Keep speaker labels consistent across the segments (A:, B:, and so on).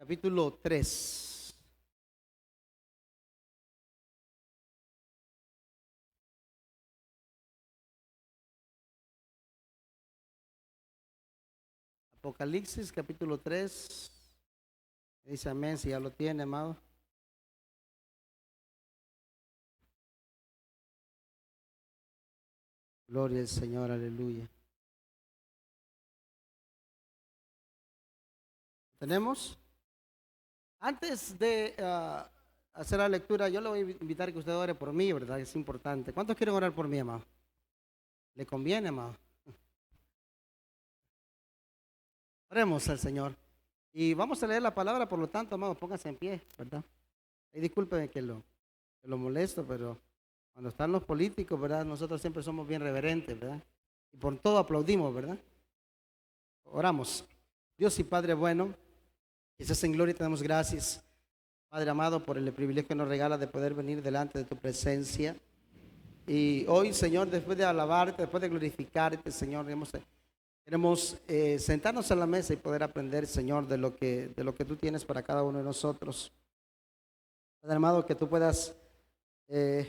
A: capítulo 3. Apocalipsis, capítulo 3. Dice amén, si ya lo tiene, amado. Gloria al Señor, aleluya. ¿Tenemos? Antes de hacer la lectura, yo le voy a invitar a que usted ore por mí, ¿verdad? Es importante. ¿Cuántos quieren orar por mí, amado? ¿Le conviene, amado? Oremos al Señor. Y vamos a leer la palabra, por lo tanto, amado, póngase en pie, ¿verdad? Y discúlpeme que lo molesto, pero cuando están los políticos, ¿verdad? Nosotros siempre somos bien reverentes, ¿verdad? Y por todo aplaudimos, ¿verdad? Oramos. Dios y Padre bueno, que estás en gloria, te damos gracias, Padre amado, por el privilegio que nos regala de poder venir delante de tu presencia. Y hoy, Señor, después de alabarte, después de glorificarte, Señor, queremos sentarnos a la mesa y poder aprender, Señor, de lo que tú tienes para cada uno de nosotros. Padre amado, que tú puedas eh,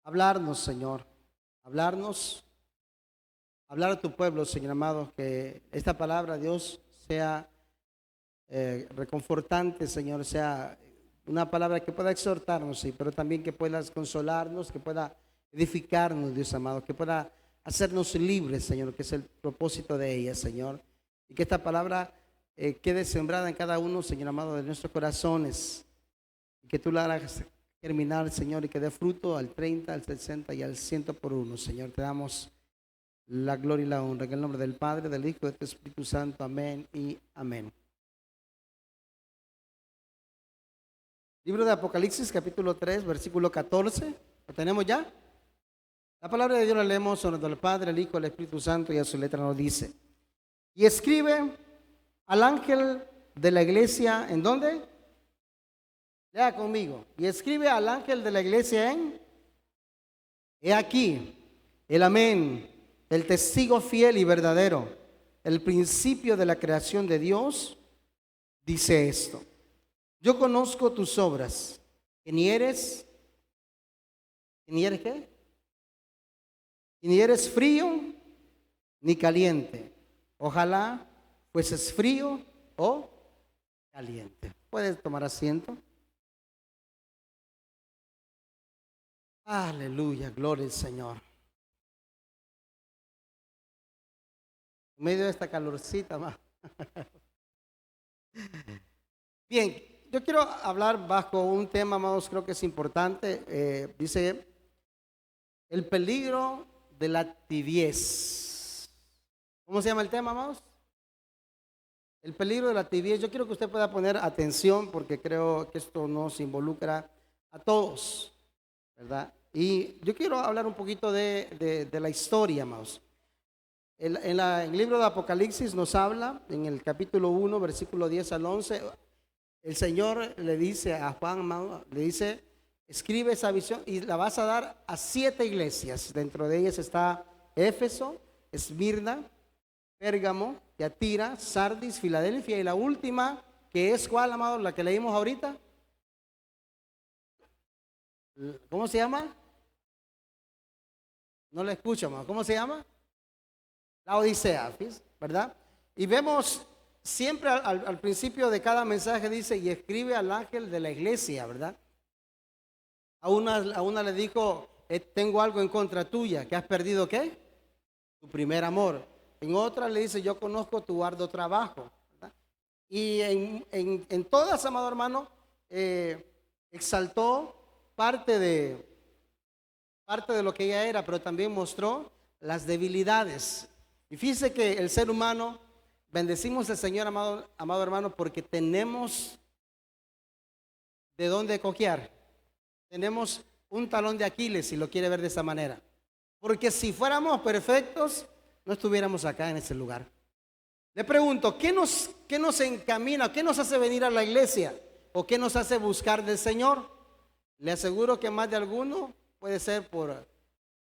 A: hablarnos, Señor, hablarnos, hablar a tu pueblo, Señor amado, que esta palabra, Dios, sea reconfortante, Señor, sea una palabra que pueda exhortarnos, sí, pero también que puedas consolarnos, que pueda edificarnos, Dios amado, que pueda hacernos libres, Señor, que es el propósito de ella, Señor, y que esta palabra quede sembrada en cada uno, Señor amado, de nuestros corazones, y que tú la hagas germinar, Señor, y que dé fruto al 30, al 60 y al 100 por uno, Señor. Te damos la gloria y la honra en el nombre del Padre, del Hijo y del Espíritu Santo. Amén y amén. Libro de Apocalipsis, capítulo 3, versículo 14. ¿Lo tenemos ya? La palabra de Dios la leemos en nombre del Padre, el Hijo y el Espíritu Santo, y a su letra nos dice: y escribe al ángel de la iglesia, ¿en dónde? Lea conmigo. Y escribe al ángel de la iglesia en: he aquí, el amén, el testigo fiel y verdadero, el principio de la creación de Dios, dice esto: yo conozco tus obras, que ni eres qué, y ni eres frío ni caliente. Ojalá fueses frío o caliente. Puedes tomar asiento. Aleluya, gloria al Señor. En medio de esta calorcita más. Bien, yo quiero hablar bajo un tema, amados, creo que es importante. Dice, el peligro de la tibiez. ¿Cómo se llama el tema, amados? El peligro de la tibiez. Yo quiero que usted pueda poner atención porque creo que esto nos involucra a todos, ¿verdad? Y yo quiero hablar un poquito de la historia, amados. En el libro de Apocalipsis nos habla, en el capítulo 1, versículo 10 al 11, el Señor le dice a Juan, amado, le dice: escribe esa visión y la vas a dar a 7 iglesias. Dentro de ellas está Éfeso, Esmirna, Pérgamo, Tiatira, Sardis, Filadelfia, y la última, que es ¿cuál, amado? La que leímos ahorita. ¿Cómo se llama? No la escucho, amado. ¿Cómo se llama? La Odisea, ¿verdad? Y vemos siempre al principio de cada mensaje dice: y escribe al ángel de la iglesia, ¿verdad? A una le dijo: tengo algo en contra tuya, que has perdido ¿qué? Tu primer amor. En otra le dice: yo conozco tu arduo trabajo, ¿verdad? Y en todas, amado hermano, exaltó parte de, parte de lo que ella era, pero también mostró las debilidades. Y fíjese que el ser humano, bendecimos al Señor, amado hermano, porque tenemos de dónde cojear. Tenemos un talón de Aquiles, si lo quiere ver de esa manera. Porque si fuéramos perfectos, no estuviéramos acá en ese lugar. Le pregunto, ¿qué nos encamina? ¿Qué nos hace venir a la iglesia? ¿O qué nos hace buscar del Señor? Le aseguro que más de alguno puede ser por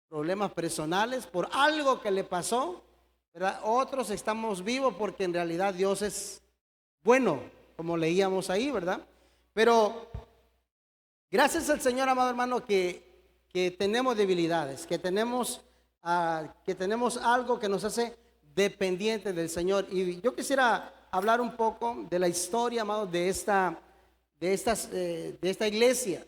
A: problemas personales, por algo que le pasó, ¿verdad? Otros estamos vivos porque en realidad Dios es bueno. como leíamos ahí, ¿verdad? Pero gracias al Señor, amado hermano, que tenemos debilidades, que tenemos algo que nos hace dependientes del Señor. Y yo quisiera hablar un poco de la historia, amado, de esta iglesia.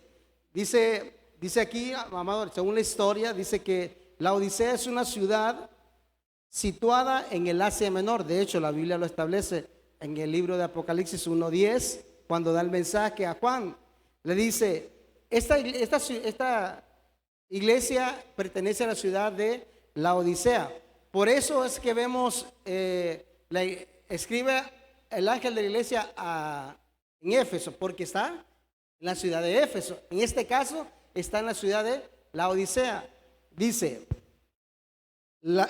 A: Dice aquí, amado, según la historia, dice que Laodicea es una ciudad situada en el Asia Menor. De hecho, la Biblia lo establece en el libro de Apocalipsis 1:10, cuando da el mensaje a Juan. Le dice, esta iglesia pertenece a la ciudad de Laodicea. Por eso es que vemos, escribe el ángel de la iglesia en Éfeso, porque está en la ciudad de Éfeso. En este caso, está en la ciudad de Laodicea. Dice,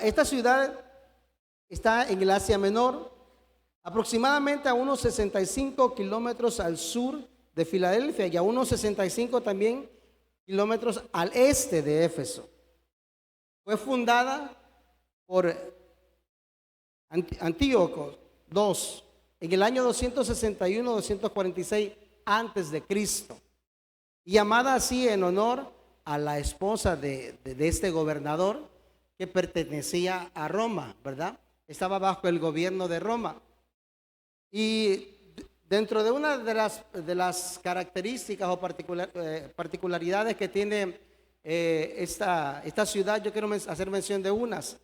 A: esta ciudad está en el Asia Menor, aproximadamente a unos 65 kilómetros al sur de Filadelfia y a unos 65 también kilómetros al este de Éfeso. Fue fundada por Antíoco II en el año 261-246 antes de Cristo, y llamada así en honor a la esposa de este gobernador que pertenecía a Roma, ¿verdad? Estaba bajo el gobierno de Roma. Y dentro de una de las características o particularidades que tiene esta ciudad, yo quiero hacer mención de unas,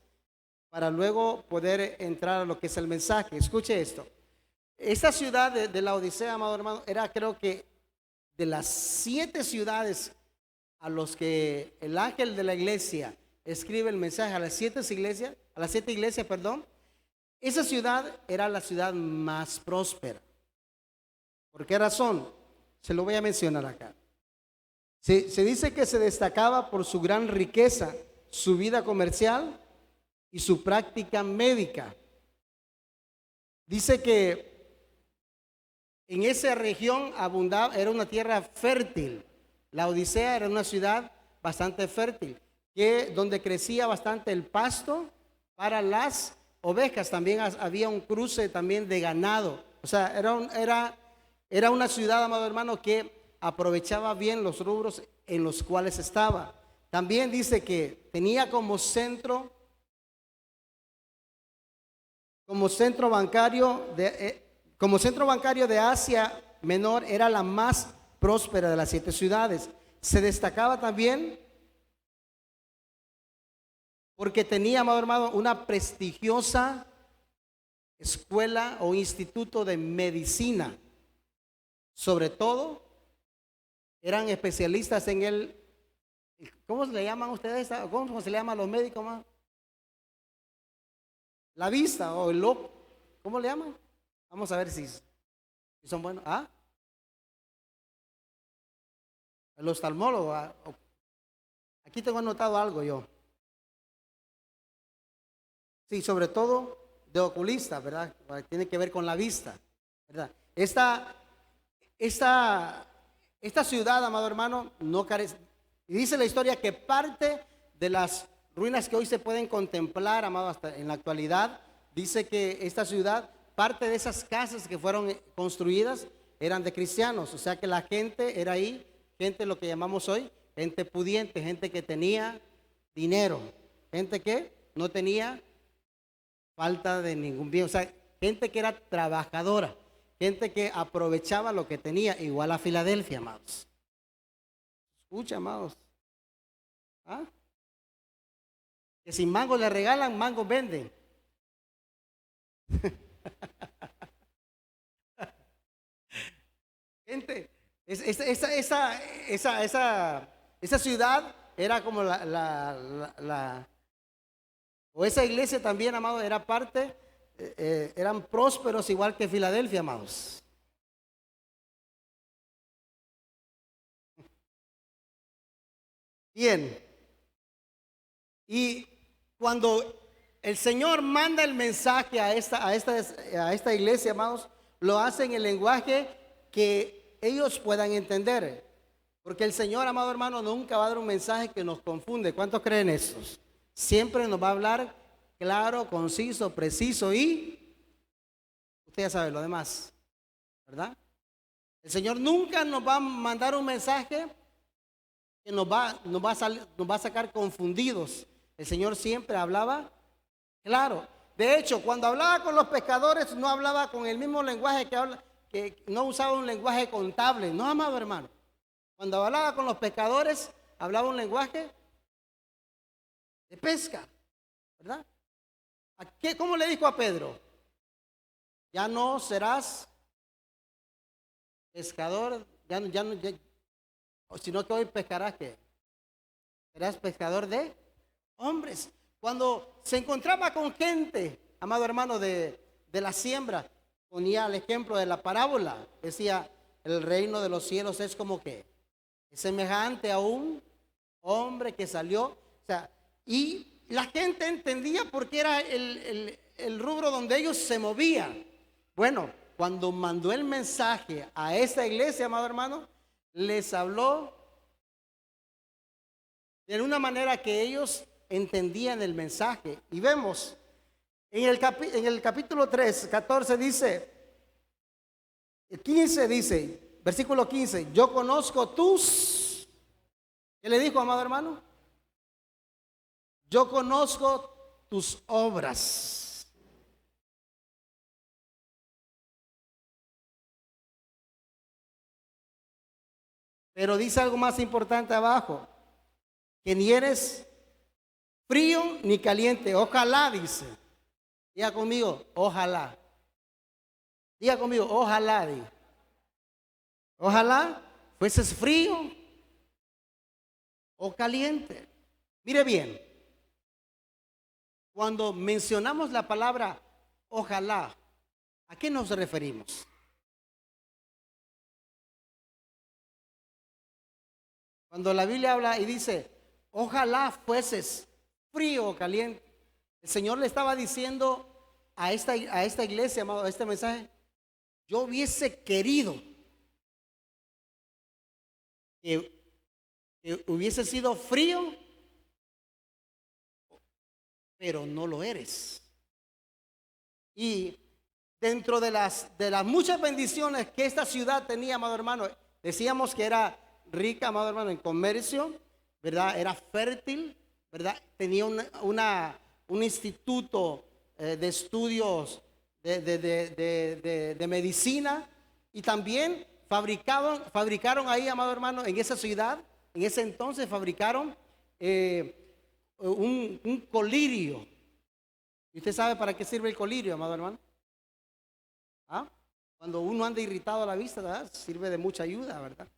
A: para luego poder entrar a lo que es el mensaje. Escuche esto. Esta ciudad de Laodicea, amado hermano, era, creo que, de las 7 ciudades a los que el ángel de la iglesia escribe el mensaje, a las 7 iglesias, perdón. Esa ciudad era la ciudad más próspera. ¿Por qué razón? Se lo voy a mencionar acá. Se dice que se destacaba por su gran riqueza, su vida comercial y su práctica médica. Dice que en esa región abundaba, era una tierra fértil. La Odisea era una ciudad bastante fértil, donde crecía bastante el pasto para las ovejas. También había un cruce también de ganado. O sea, era una ciudad, amado hermano, que aprovechaba bien los rubros en los cuales estaba. También dice que tenía como centro bancario de Asia Menor, era la más próspera de las 7 ciudades. Se destacaba también porque tenía, amado hermano, una prestigiosa escuela o instituto de medicina. Sobre todo, eran especialistas en ¿cómo se le llaman ustedes? ¿Cómo se le llaman a los médicos más? La vista o el ojo. ¿Cómo le llaman? Vamos a ver si son buenos. ¿Ah? El oftalmólogo. Aquí tengo anotado algo yo. Sí, sobre todo de oculista, ¿verdad? Tiene que ver con la vista, ¿verdad? Esta ciudad, amado hermano, no carece. Y dice la historia que parte de las ruinas que hoy se pueden contemplar, amado, hasta en la actualidad, dice que esta ciudad, parte de esas casas que fueron construidas eran de cristianos. O sea que la gente era ahí, gente lo que llamamos hoy, gente pudiente, gente que tenía dinero, gente que no tenía falta de ningún bien. O sea, gente que era trabajadora, gente que aprovechaba lo que tenía, igual a Filadelfia, amados. Escucha, amados. ¿Ah? Que si mangos le regalan, mangos venden. Gente, esa ciudad era como o esa iglesia también, amado, era parte, eran prósperos igual que Filadelfia, amados. Bien. Y cuando el Señor manda el mensaje a esta iglesia, amados, lo hace en el lenguaje que ellos puedan entender. Porque el Señor, amado hermano, nunca va a dar un mensaje que nos confunde. ¿Cuántos creen eso? Siempre nos va a hablar claro, conciso, preciso y usted ya sabe lo demás, ¿verdad? El Señor nunca nos va a mandar un mensaje que nos va a sacar confundidos. El Señor siempre hablaba claro. De hecho, cuando hablaba con los pescadores, no hablaba con el mismo lenguaje que no usaba un lenguaje contable, no, amado hermano. Cuando hablaba con los pescadores, hablaba un lenguaje de pesca, ¿verdad? ¿Cómo le dijo a Pedro? Ya no serás pescador, sino que hoy pescarás, ¿qué? Serás pescador de hombres. Cuando se encontraba con gente, amado hermano, de la siembra, ponía el ejemplo de la parábola. Decía, el reino de los cielos es como que es semejante a un hombre que salió. O sea, y la gente entendía porque era el rubro donde ellos se movían. Bueno, cuando mandó el mensaje a esta iglesia, amado hermano, les habló de una manera que ellos entendían el mensaje. Y vemos en el capítulo 3, 14 dice, el 15 dice, versículo 15, yo conozco tus, ¿qué le dijo, amado hermano? Yo conozco tus obras. Pero dice algo más importante abajo, que ni eres frío ni caliente. Ojalá, dice. Diga conmigo, ojalá. Diga conmigo, ojalá. Diga. Ojalá fueses frío o caliente. Mire bien, cuando mencionamos la palabra ojalá, ¿a qué nos referimos? Cuando la Biblia habla y dice, ojalá fueses frío o caliente, el Señor le estaba diciendo a esta iglesia, amado, a este mensaje, yo hubiese querido que hubiese sido frío, pero no lo eres. Y dentro de las muchas bendiciones que esta ciudad tenía, amado hermano, decíamos que era rica, amado hermano, en comercio, ¿verdad? Era fértil, ¿verdad? Tenía un instituto de estudios de medicina, y también fabricaron ahí, amado hermano, en esa ciudad, en ese entonces fabricaron un colirio. ¿Y usted sabe para qué sirve el colirio, amado hermano? ¿Ah? Cuando uno anda irritado a la vista, ¿verdad? Sirve de mucha ayuda, ¿verdad?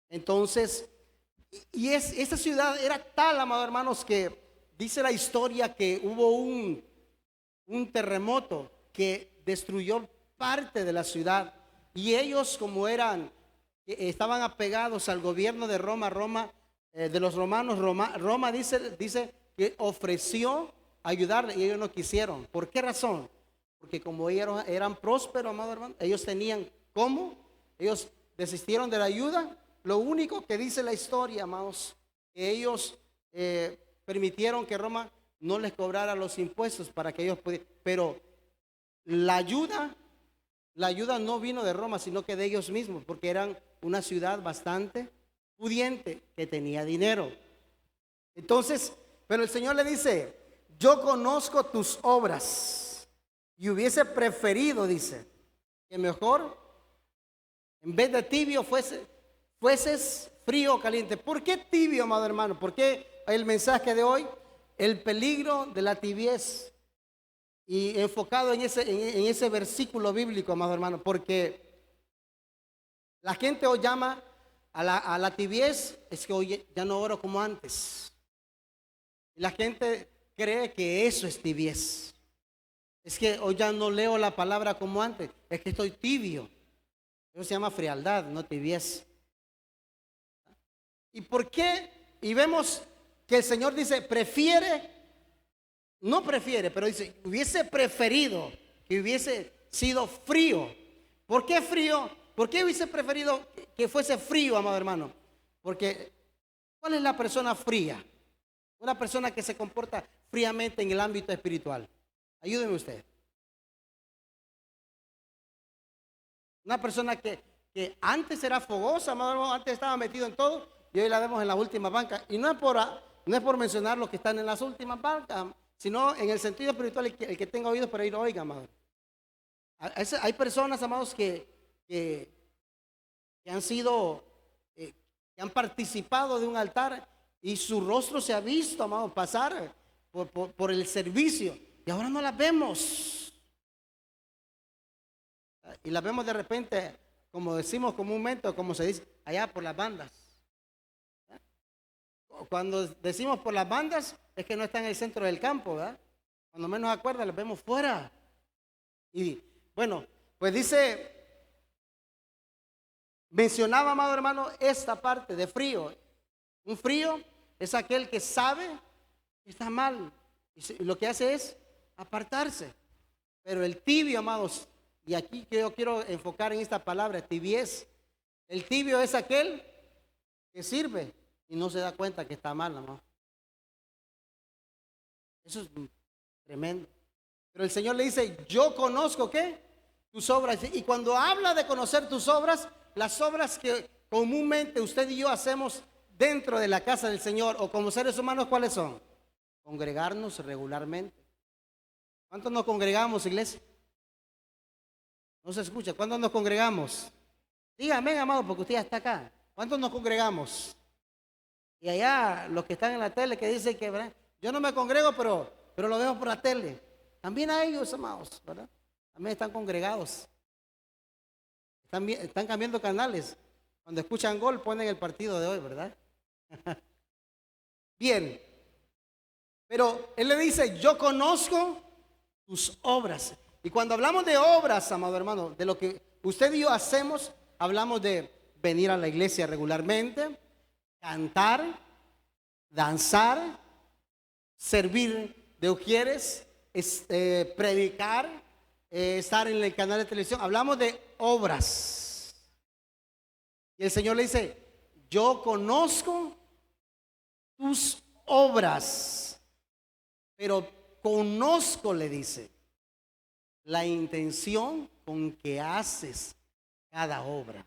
A: Entonces, esta ciudad era tal, amado hermanos, que dice la historia que hubo un terremoto que destruyó parte de la ciudad, y ellos, como estaban apegados al gobierno de Roma, de los romanos, Roma dice que ofreció ayudarle y ellos no quisieron. ¿Por qué razón? Porque como ellos eran prósperos, amado hermano, ellos tenían cómo, ellos desistieron de la ayuda. Lo único que dice la historia, amados, que ellos permitieron que Roma no les cobrara los impuestos para que ellos pudieran. Pero la ayuda no vino de Roma, sino que de ellos mismos, porque eran una ciudad bastante pudiente, que tenía dinero. Entonces, pero el Señor le dice, yo conozco tus obras, y hubiese preferido, dice, que mejor, en vez de tibio, fueses frío o caliente. ¿Por qué tibio, amado hermano? ¿Por qué el mensaje de hoy? El peligro de la tibiez. Y enfocado en ese versículo bíblico, amado hermano, porque la gente hoy llama a la tibiez, es que hoy ya no oro como antes. Y la gente cree que eso es tibiez. Es que hoy ya no leo la palabra como antes, es que estoy tibio. Eso se llama frialdad, no tibiez. ¿Y por qué? Y vemos que el Señor dice, no prefiere, pero dice, hubiese preferido que hubiese sido frío. ¿Por qué frío? ¿Por qué hubiese preferido que fuese frío, amado hermano? Porque, ¿cuál es la persona fría? Una persona que se comporta fríamente en el ámbito espiritual. Ayúdeme usted. Una persona que antes era fogosa, amado hermano, antes estaba metido en todo y hoy la vemos en las últimas bancas. Y no es por mencionar los que están en las últimas bancas, sino en el sentido espiritual, el que tenga oídos para ir, oiga, amado. Hay personas, amados, que han sido, que han participado de un altar y su rostro se ha visto, amado, pasar por el servicio y ahora no las vemos. Y las vemos de repente, como decimos comúnmente, o como se dice, allá por las bandas. Cuando decimos por las bandas, es que no está en el centro del campo, ¿verdad? Cuando menos acuerda, las vemos fuera. Y bueno, pues dice, mencionaba, amado hermano, esta parte de frío. Un frío es aquel que sabe que está mal y lo que hace es apartarse. Pero el tibio, amados, y aquí que yo quiero enfocar en esta palabra, tibiez. El tibio es aquel que sirve y no se da cuenta que está mal, amado. Eso es tremendo. Pero el Señor le dice, yo conozco, ¿qué? Tus obras. Y cuando habla de conocer tus obras, las obras que comúnmente usted y yo hacemos dentro de la casa del Señor o como seres humanos, ¿cuáles son? Congregarnos regularmente. ¿Cuántos nos congregamos, iglesia? No se escucha. ¿Cuántos nos congregamos? Dígame, amado, porque usted ya está acá. ¿Cuántos nos congregamos? Y allá los que están en la tele que dicen que, ¿verdad? Yo no me congrego, pero lo veo por la tele. También a ellos, amados, ¿verdad? También están congregados. Están cambiando canales. Cuando escuchan gol ponen el partido de hoy, ¿verdad? Bien. Pero él le dice, yo conozco tus obras. Y cuando hablamos de obras, amado hermano, de lo que usted y yo hacemos, hablamos de venir a la iglesia regularmente, cantar, danzar, servir de ujieres, predicar, estar en el canal de televisión. Hablamos de obras. Y el Señor le dice, yo conozco tus obras, pero conozco, le dice, la intención con que haces cada obra.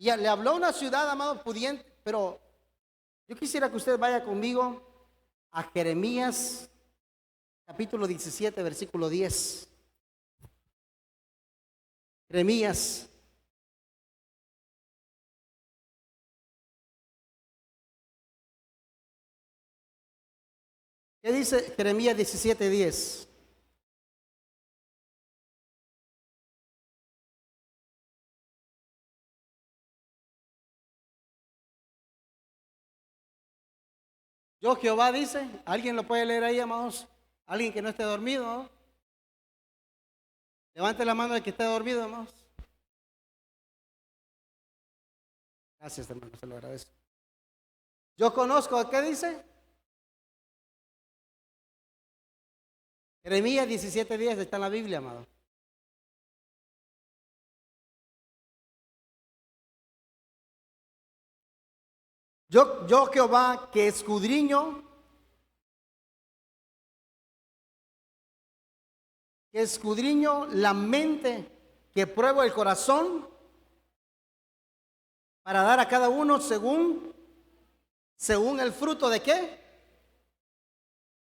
A: Ya le habló a una ciudad, amado, pudiente, pero yo quisiera que usted vaya conmigo a Jeremías, capítulo 17, versículo 10. Jeremías. ¿Qué dice Jeremías 17, 10? Yo Jehová dice, ¿alguien lo puede leer ahí, amados? ¿Alguien que no esté dormido? ¿No? Levante la mano el que esté dormido, amados. Gracias, hermano, se lo agradezco. Yo conozco, ¿qué dice? Jeremías 17:10 está en la Biblia, amado. Yo Jehová que escudriño la mente, que pruebo el corazón para dar a cada uno según el fruto de qué.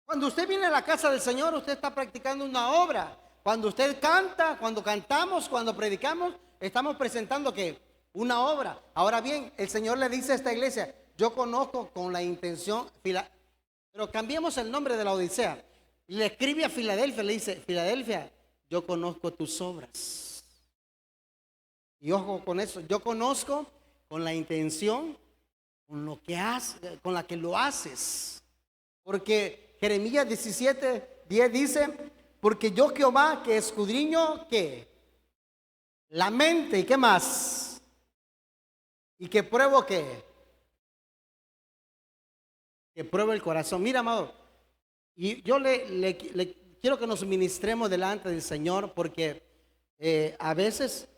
A: Cuando usted viene a la casa del Señor, usted está practicando una obra. Cuando usted canta, cuando cantamos, cuando predicamos, estamos presentando ¿qué? Una obra. Ahora bien, el Señor le dice a esta iglesia, yo conozco con la intención, pero cambiemos el nombre de la Odisea. Le escribe a Filadelfia, le dice, Filadelfia, yo conozco tus obras. Y ojo con eso, yo conozco con la intención, con lo que haces, con la que lo haces. Porque Jeremías 17:10 dice, porque yo Jehová que escudriño, ¿qué? La mente, ¿y qué más? Y que pruebo, ¿qué? Que pruebo el corazón. Mira, amado, y yo le quiero que nos ministremos delante del Señor, porque a veces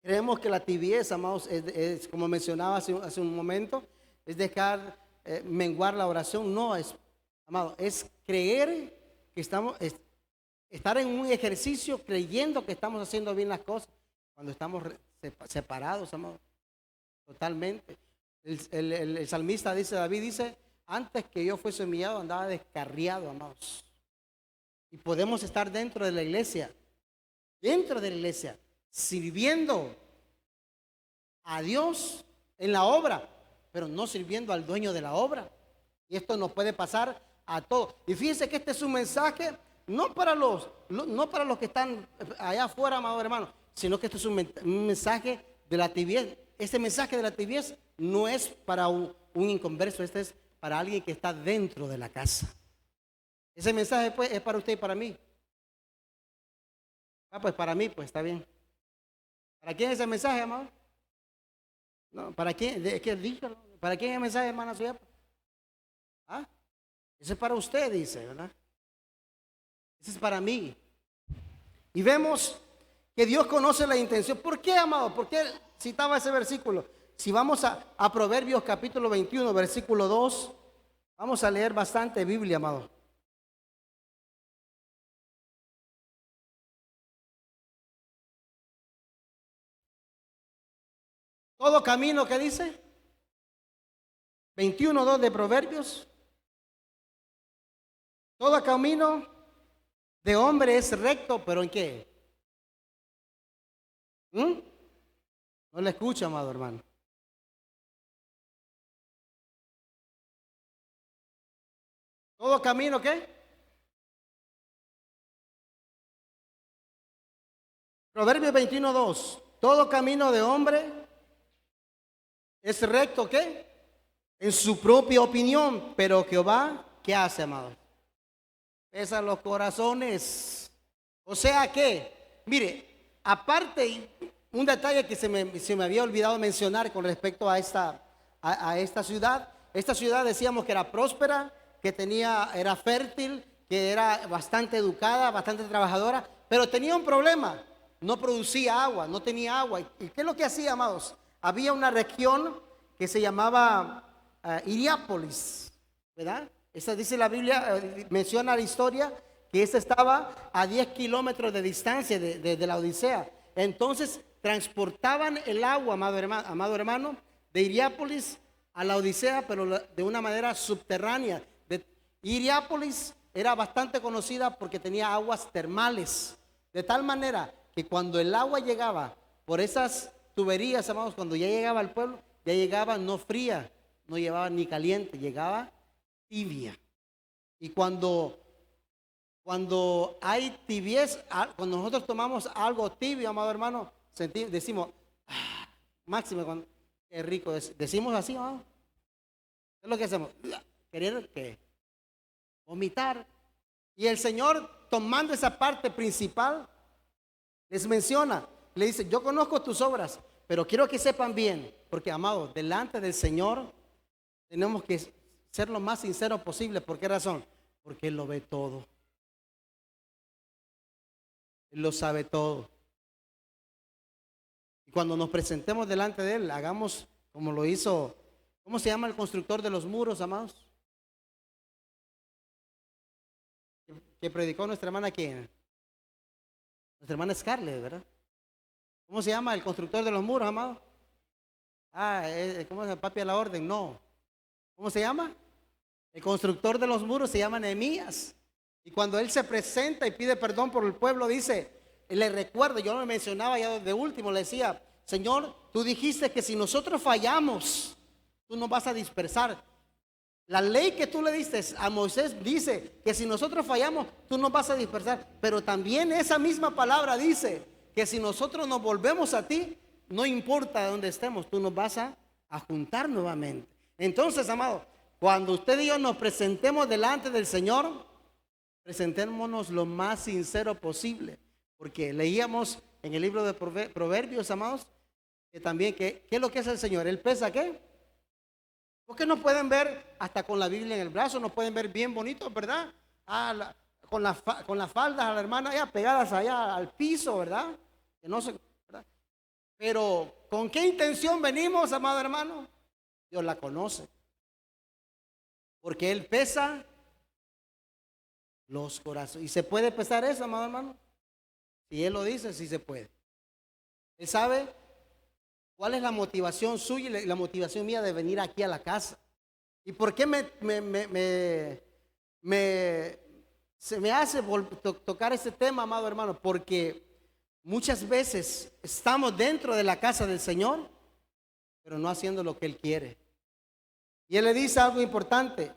A: creemos que la tibieza, amados, es como mencionaba hace un momento, es dejar menguar la oración. No es, amado, es creer que estar en un ejercicio creyendo que estamos haciendo bien las cosas, cuando estamos separados, amados, totalmente. El salmista dice, David dice, antes que yo fuese humillado andaba descarriado, amados. Y podemos estar dentro de la iglesia, sirviendo a Dios en la obra, pero no sirviendo al dueño de la obra. Y esto nos puede pasar a todos. Y fíjense que este es un mensaje no para los que están allá afuera, amado hermano, sino que este es un mensaje de la tibieza. Este mensaje de la tibieza no es para un inconverso, este es para alguien que está dentro de la casa. Ese mensaje pues es para usted y para mí. Pues para mí, pues está bien. ¿Para quién es ese mensaje, amado? No, ¿para quién? Es que dígalo. ¿Para quién es el mensaje, hermana suya? ¿Ah? Ese es para usted, dice, ¿verdad? Ese es para mí. Y vemos que Dios conoce la intención. ¿Por qué, amado? ¿Por qué citaba ese versículo? Si vamos a Proverbios capítulo 21, versículo 2, vamos a leer bastante Biblia, amado. Todo camino, ¿qué dice? 21:2 de Proverbios. Todo camino de hombre es recto, pero ¿en qué? No le escucha, amado hermano. ¿Todo camino qué? Proverbios 21:2. Todo camino de hombre es recto, ¿qué? En su propia opinión, pero Jehová, ¿qué hace, amado? Pesa los corazones. O sea que, mire, aparte, un detalle que se me había olvidado mencionar con respecto a esta ciudad. Esta ciudad decíamos que era próspera, que era fértil, que era bastante educada, bastante trabajadora, pero tenía un problema. No producía agua, no tenía agua. ¿Y qué es lo que hacía, amados? Había una región que se llamaba Hiriápolis, ¿verdad? Esa dice la Biblia, menciona la historia que esta estaba a 10 kilómetros de distancia de la Odisea. Entonces transportaban el agua, amado hermano, de Hiriápolis a la Odisea, pero de una manera subterránea. Hiriápolis era bastante conocida porque tenía aguas termales, de tal manera que cuando el agua llegaba por esas tuberías, amados, cuando ya llegaba al pueblo, ya llegaba no fría, no llevaba ni caliente, llegaba tibia. Y cuando hay tibieza, cuando nosotros tomamos algo tibio, amado hermano, decimos, máximo, qué rico es. Decimos así, amado. ¿Qué es lo que hacemos? Querer que vomitar. Y el Señor, tomando esa parte principal, les menciona, le dice, yo conozco tus obras, pero quiero que sepan bien, porque, amados, delante del Señor tenemos que ser lo más sinceros posible. ¿Por qué razón? Porque Él lo ve todo. Él lo sabe todo. Y cuando nos presentemos delante de Él, hagamos como lo hizo, ¿cómo se llama el constructor de los muros, amados? Que predicó nuestra hermana, ¿quién? Nuestra hermana Scarlett, ¿verdad? ¿Cómo se llama el constructor de los muros, amado? ¿Cómo es el papi a la orden? No. ¿Cómo se llama? El constructor de los muros se llama Nehemías. Y cuando él se presenta y pide perdón por el pueblo, dice, le recuerdo, yo lo mencionaba ya de último, le decía, Señor, tú dijiste que si nosotros fallamos, tú nos vas a dispersar. La ley que tú le diste a Moisés dice que si nosotros fallamos, tú nos vas a dispersar. Pero también esa misma palabra dice que si nosotros nos volvemos a ti, no importa de dónde estemos, tú nos vas a juntar nuevamente. Entonces, amado, cuando usted y yo nos presentemos delante del Señor, presentémonos lo más sincero posible. Porque leíamos en el libro de Proverbios, amados, que también, ¿qué es lo que es el Señor? ¿Él pesa qué? Porque nos pueden ver hasta con la Biblia en el brazo, nos pueden ver bien bonitos, ¿verdad? Con las faldas a la hermana ya pegadas allá al piso, ¿verdad? Que no se, ¿verdad? Pero ¿con qué intención venimos, amado hermano? Dios la conoce. Porque Él pesa los corazones. ¿Y se puede pesar eso, amado hermano? Si Él lo dice, sí se puede. Él sabe cuál es la motivación suya y la motivación mía de venir aquí a la casa. ¿Y por qué se me hace tocar este tema, amado hermano? Porque muchas veces estamos dentro de la casa del Señor, pero no haciendo lo que Él quiere. Y Él le dice algo importante.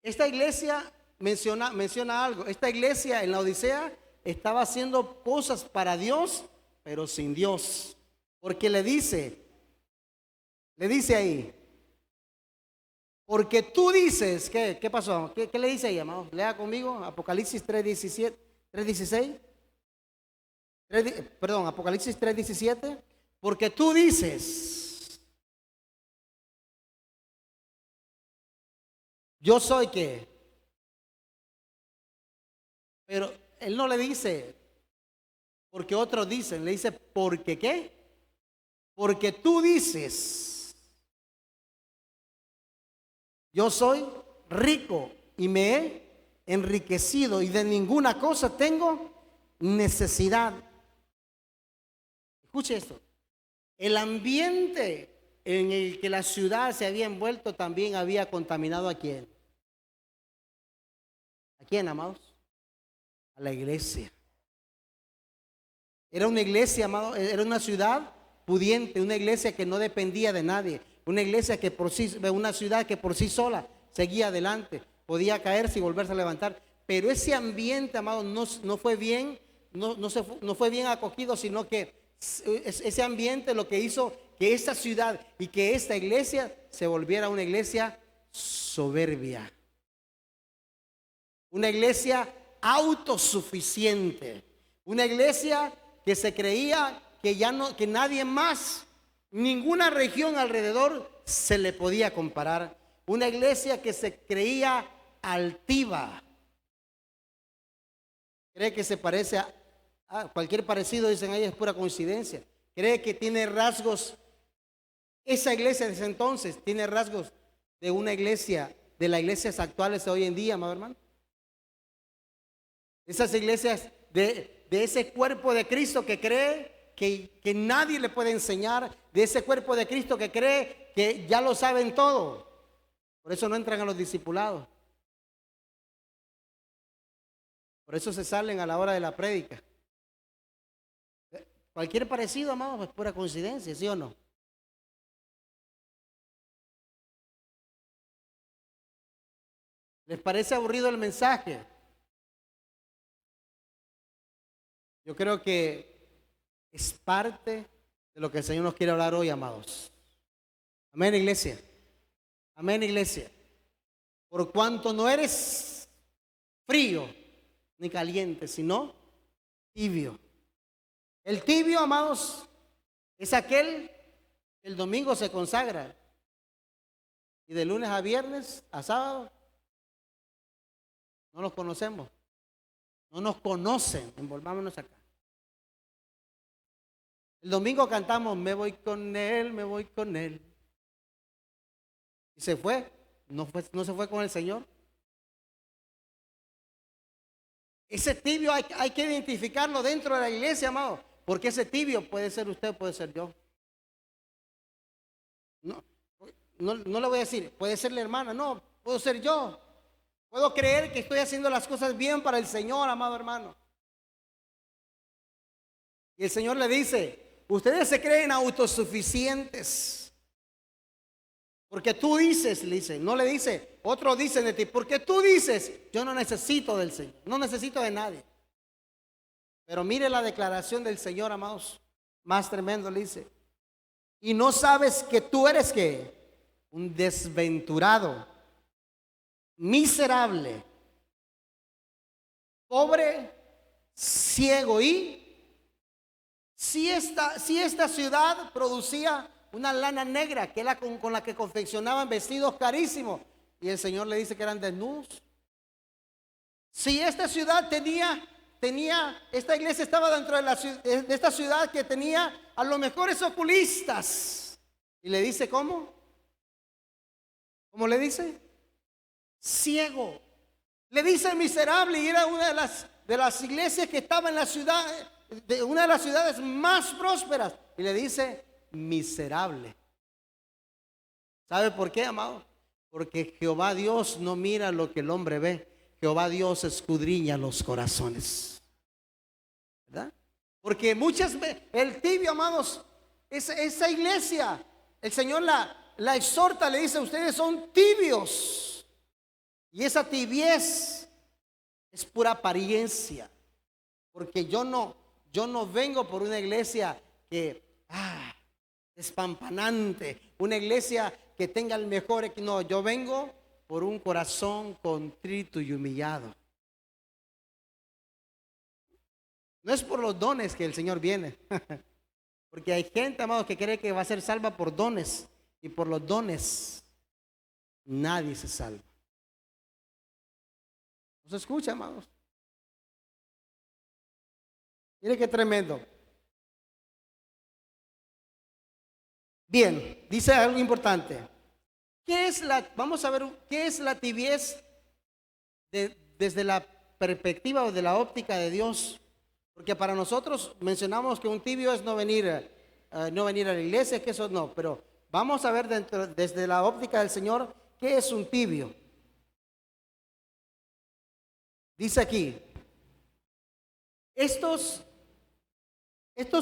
A: Esta iglesia menciona algo. Esta iglesia en la Odisea estaba haciendo cosas para Dios, pero sin Dios. Porque le dice ahí, porque tú dices, ¿qué pasó? ¿Qué le dice ahí, amado? Lea conmigo, Apocalipsis 3:16. Apocalipsis 3:17. Porque tú dices, yo soy qué. Pero Él no le dice, porque otros dicen, le dice, ¿porque qué? Porque tú dices, yo soy rico y me he enriquecido y de ninguna cosa tengo necesidad. Escuche esto. El ambiente en el que la ciudad se había envuelto también había contaminado ¿a quién? ¿A quién, amados? A la iglesia. Era una iglesia, amado, era una ciudad pudiente, una iglesia que no dependía de nadie, una iglesia que una ciudad que por sí sola seguía adelante, podía caerse y volverse a levantar. Pero ese ambiente, amado, no fue bien, no fue bien acogido, sino que ese ambiente lo que hizo que esta ciudad y que esta iglesia se volviera una iglesia soberbia, una iglesia autosuficiente, una iglesia que se creía que nadie más, ninguna región alrededor se le podía comparar, una iglesia que se creía altiva, cree que se parece a cualquier parecido, dicen ahí, es pura coincidencia. Cree que tiene rasgos, esa iglesia de ese entonces tiene rasgos de una iglesia, de las iglesias actuales de hoy en día, amado hermano. Esas iglesias de ese cuerpo de Cristo que cree que nadie le puede enseñar, de ese cuerpo de Cristo que cree que ya lo saben todo. Por eso no entran a los discipulados. Por eso se salen a la hora de la prédica. Cualquier parecido, amado, es pura coincidencia, ¿sí o no? ¿Les parece aburrido el mensaje? Yo creo que es parte de lo que el Señor nos quiere hablar hoy, amados. Amén, iglesia. Amén, iglesia. Por cuanto no eres frío ni caliente, sino tibio. El tibio, amados, es aquel que el domingo se consagra y de lunes a viernes, a sábado, no los conocemos, no nos conocen. Envolvámonos acá. El domingo cantamos, me voy con él, me voy con él. Y se fue, no se fue con el Señor. Ese tibio hay que identificarlo dentro de la iglesia, amado. Porque ese tibio puede ser usted, puede ser yo. No le voy a decir, puede ser la hermana, no, puedo ser yo. Puedo creer que estoy haciendo las cosas bien para el Señor, amado hermano. Y el Señor le dice, ustedes se creen autosuficientes. Porque tú dices, le dice, no le dice, otros dicen de ti, porque tú dices, yo no necesito del Señor, no necesito de nadie. Pero mire la declaración del Señor, amados, más tremendo, le dice, y no sabes que tú eres ¿qué? Un desventurado, miserable, pobre, ciego. Y si esta ciudad producía una lana negra, que era con la que confeccionaban vestidos carísimos, y el Señor le dice que eran desnudos. Si esta ciudad esta iglesia estaba dentro de esta ciudad que tenía a los mejores oculistas, y le dice, ¿cómo? ¿Cómo le dice? Ciego. Le dice miserable y era una de las iglesias que estaba en la ciudad, de una de las ciudades más prósperas. Y le dice miserable. ¿Sabe por qué, amado? Porque Jehová Dios no mira lo que el hombre ve. Jehová Dios escudriña los corazones. ¿Verdad? Porque muchas veces, el tibio, amados, esa iglesia, el Señor la exhorta, le dice, ustedes son tibios. Y esa tibiez es pura apariencia. Porque yo no vengo por una iglesia que despampanante, una iglesia que tenga el mejor. No, yo vengo por un corazón contrito y humillado. No es por los dones que el Señor viene. Porque hay gente, amados, que cree que va a ser salva por dones. Y por los dones nadie se salva. ¿No se escucha, amados? Mire qué tremendo. Bien, dice algo importante. Vamos a ver, ¿qué es la tibiez desde la perspectiva o de la óptica de Dios? Porque para nosotros mencionamos que un tibio es no venir a la iglesia, que eso no, pero vamos a ver desde la óptica del Señor, ¿qué es un tibio? Dice aquí, estos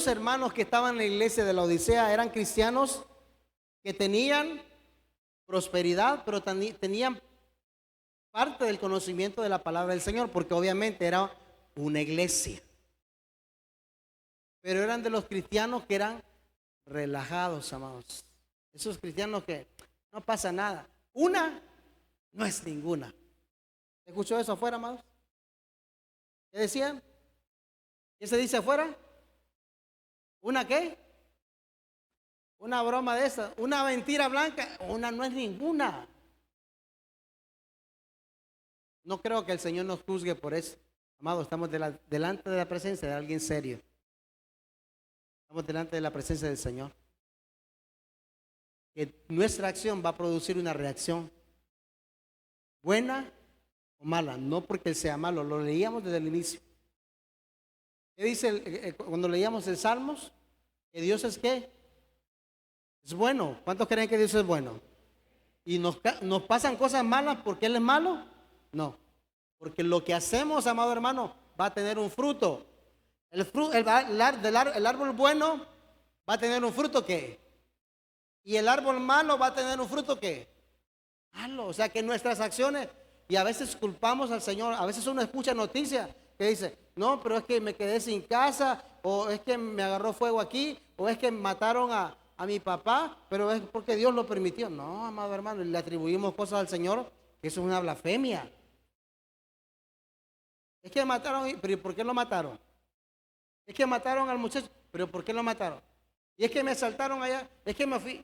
A: hermanos que estaban en la iglesia de la Odisea eran cristianos que tenían prosperidad, pero tenían parte del conocimiento de la palabra del Señor, porque obviamente era una iglesia. Pero eran de los cristianos que eran relajados, amados. Esos cristianos que no pasa nada. Una no es ninguna. ¿Escuchó eso afuera, amados? ¿Qué decían? ¿Qué se dice afuera? ¿Una qué? Una broma de esa, una mentira blanca, una no es ninguna. No creo que el Señor nos juzgue por eso. Amado, estamos delante de la presencia de alguien serio. Estamos delante de la presencia del Señor. Que nuestra acción va a producir una reacción buena o mala, no porque él sea malo. Lo leíamos desde el inicio. ¿Qué dice cuando leíamos el Salmos? Que Dios es ¿qué? Es bueno. ¿Cuántos creen que Dios es bueno? ¿Y nos pasan cosas malas porque Él es malo? No. Porque lo que hacemos, amado hermano, va a tener un fruto. El árbol bueno va a tener un fruto ¿qué? Y el árbol malo va a tener un fruto ¿qué? Malo. O sea que nuestras acciones, y a veces culpamos al Señor, a veces uno escucha noticias que dice, no, pero es que me quedé sin casa, o es que me agarró fuego aquí, o es que mataron a mi papá, pero es porque Dios lo permitió. No, amado hermano, le atribuimos cosas al Señor, que eso es una blasfemia. Es que mataron, pero ¿por qué lo mataron? Es que mataron al muchacho, pero ¿por qué lo mataron? Y es que me asaltaron allá, es que me fui.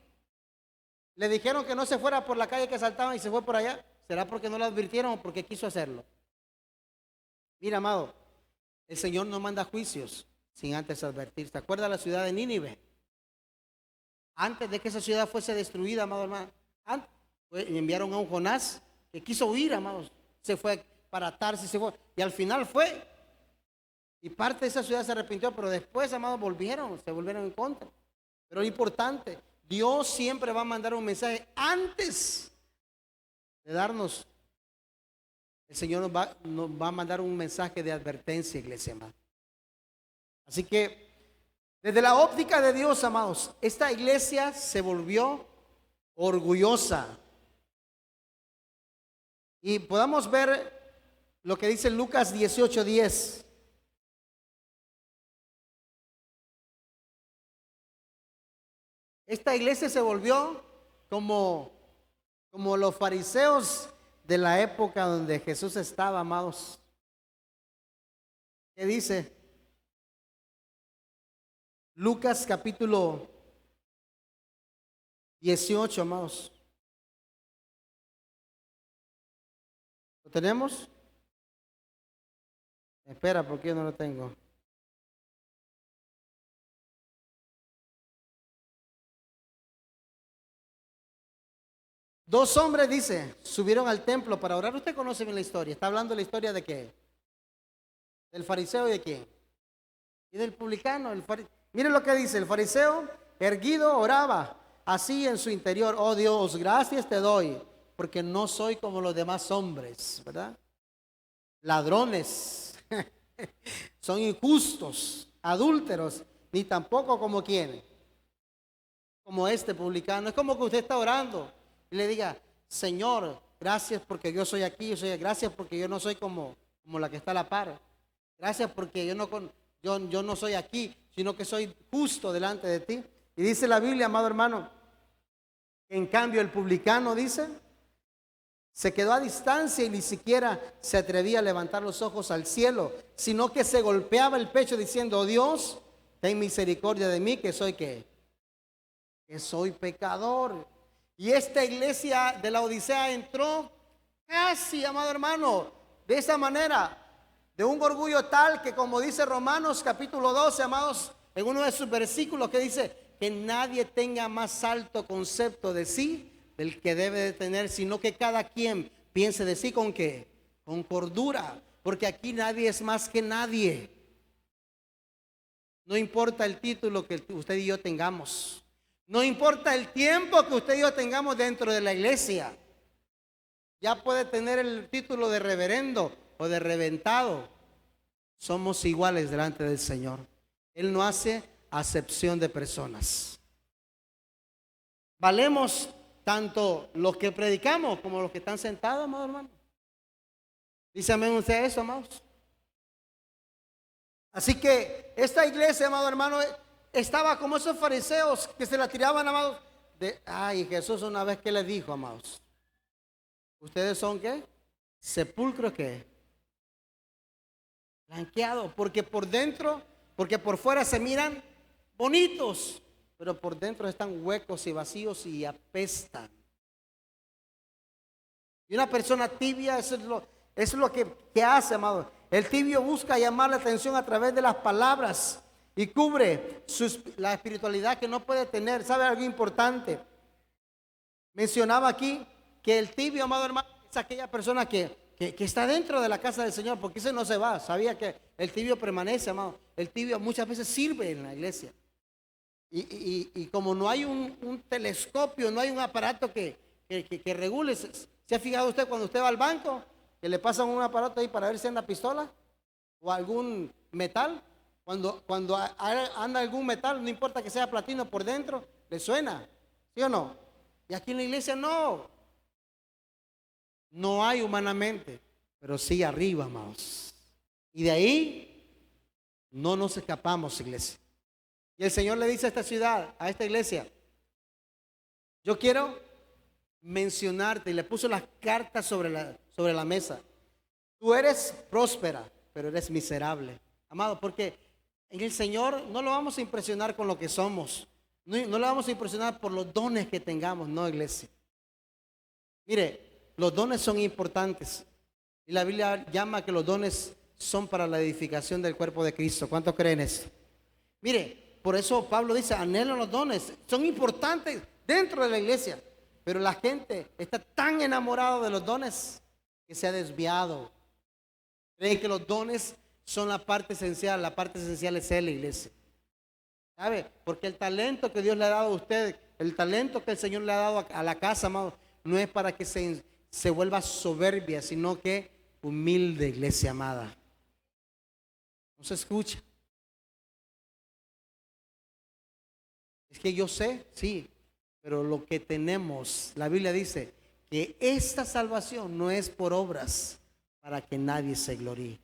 A: Le dijeron que no se fuera por la calle que asaltaban y se fue por allá. ¿Será porque no lo advirtieron o porque quiso hacerlo? Mira, amado, el Señor no manda juicios sin antes advertir. ¿Se acuerda la ciudad de Nínive? Antes de que esa ciudad fuese destruida, amado hermano, enviaron a un Jonás que quiso huir, amados. Se fue para Tarsis, se fue. Y al final fue. Y parte de esa ciudad se arrepintió, pero después, amados, se volvieron en contra. Pero lo importante, Dios siempre va a mandar un mensaje antes de darnos. El Señor nos va a mandar un mensaje de advertencia, iglesia amada. Así que, desde la óptica de Dios, amados, esta iglesia se volvió orgullosa. Y podamos ver lo que dice Lucas 18:10. Esta iglesia se volvió como los fariseos de la época donde Jesús estaba, amados. ¿Qué dice? Lucas capítulo 18, amados. ¿Lo tenemos? Espera, porque yo no lo tengo. Dos hombres, dice, subieron al templo para orar. Usted conoce bien la historia. Está hablando de la historia de qué. Del fariseo y de quién. Y del publicano. Miren lo que dice. El fariseo erguido oraba así en su interior. Oh Dios, gracias te doy, porque no soy como los demás hombres, ¿verdad? Ladrones, son injustos, adúlteros, ni tampoco como quienes, como este publicano. Es como que usted está orando y le diga, Señor, gracias porque yo soy aquí, gracias porque yo no soy como la que está a la par. Gracias porque yo no soy aquí, sino que soy justo delante de ti. Y dice la Biblia, amado hermano, en cambio el publicano, dice, se quedó a distancia y ni siquiera se atrevía a levantar los ojos al cielo, sino que se golpeaba el pecho diciendo, oh Dios, ten misericordia de mí, que soy ¿qué? Que soy pecador. Y esta iglesia de la Odisea entró casi, amado hermano, de esa manera, de un orgullo tal que, como dice Romanos capítulo 12, amados, en uno de sus versículos que dice que nadie tenga más alto concepto de sí del que debe de tener, sino que cada quien piense de sí con qué, con cordura, porque aquí nadie es más que nadie. No importa el título que usted y yo tengamos, no importa el tiempo que usted y yo tengamos dentro de la iglesia. Ya puede tener el título de reverendo o de reventado. Somos iguales delante del Señor. Él no hace acepción de personas. Valemos tanto los que predicamos como los que están sentados, amado hermano. Dice amén usted eso, amados. Así que esta iglesia, amado hermano, estaba como esos fariseos que se la tiraban, amados. Ay, Jesús una vez que les dijo, amados, ¿ustedes son qué? Sepulcro qué? Blanqueado, porque por dentro, porque por fuera se miran bonitos, pero por dentro están huecos y vacíos y apestan. Y una persona tibia, eso es lo que hace, amado. El tibio busca llamar la atención a través de las palabras y cubre la espiritualidad que no puede tener. ¿Sabe algo importante? Mencionaba aquí que el tibio, amado hermano, es aquella persona que está dentro de la casa del Señor, porque ese no se va. Sabía que el tibio permanece, amado. El tibio muchas veces sirve en la iglesia. Y como no hay un telescopio, no hay un aparato que regule. ¿Se ha fijado usted cuando usted va al banco, que le pasan un aparato ahí para ver si anda pistola o algún metal? Cuando anda algún metal, no importa que sea platino por dentro, le suena, ¿sí o no? Y aquí en la iglesia no hay humanamente, pero sí arriba, amados. Y de ahí no nos escapamos, iglesia. Y el Señor le dice a esta ciudad, a esta iglesia, yo quiero mencionarte, y le puso las cartas sobre la mesa. Tú eres próspera, pero eres miserable, amado, porque en el Señor no lo vamos a impresionar con lo que somos, no lo vamos a impresionar por los dones que tengamos, no, iglesia. Mire, los dones son importantes y la Biblia llama que los dones son para la edificación del cuerpo de Cristo. ¿Cuántos creen eso? Mire, por eso Pablo dice, anhelan los dones, son importantes dentro de la iglesia, pero la gente está tan enamorada de los dones que se ha desviado. Creen que los dones son la parte esencial es Él, la iglesia. ¿Sabe? Porque el talento que Dios le ha dado a usted, el talento que el Señor le ha dado a la casa, amado, no es para que se vuelva soberbia, sino que humilde, iglesia amada. No se escucha. Es que yo sé, sí, pero lo que tenemos, la Biblia dice que esta salvación no es por obras para que nadie se gloríe.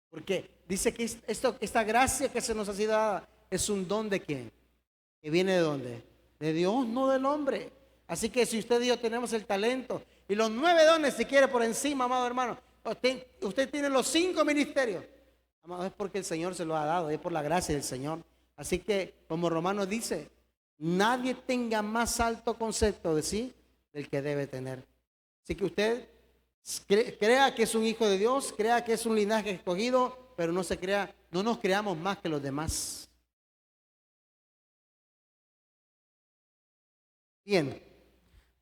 A: Porque dice que esta gracia que se nos ha sido dada es un don de ¿quién? ¿Que viene de dónde? De Dios, no del hombre. Así que si usted y yo tenemos el talento y los 9 dones, si quiere por encima, amado hermano, usted tiene los 5 ministerios, amado, es porque el Señor se lo ha dado, es por la gracia del Señor. Así que, como Romanos dice, nadie tenga más alto concepto de sí del que debe tener. Así que usted crea que es un hijo de Dios, crea que es un linaje escogido, pero no nos creamos más que los demás. Bien,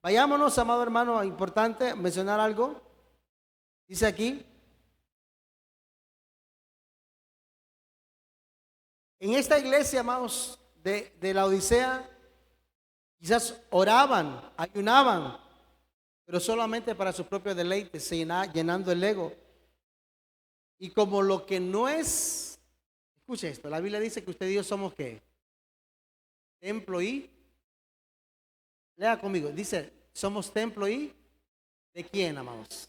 A: Vayámonos, amado hermano, importante mencionar algo. Dice aquí, en esta iglesia, amados, de la Odisea, quizás oraban, ayunaban, pero solamente para su propio deleite, llenando el ego. Y como lo que no es, escuche esto, la Biblia dice que usted y yo somos ¿qué? Templo y, lea conmigo, dice, somos templo y, ¿de quién, amados?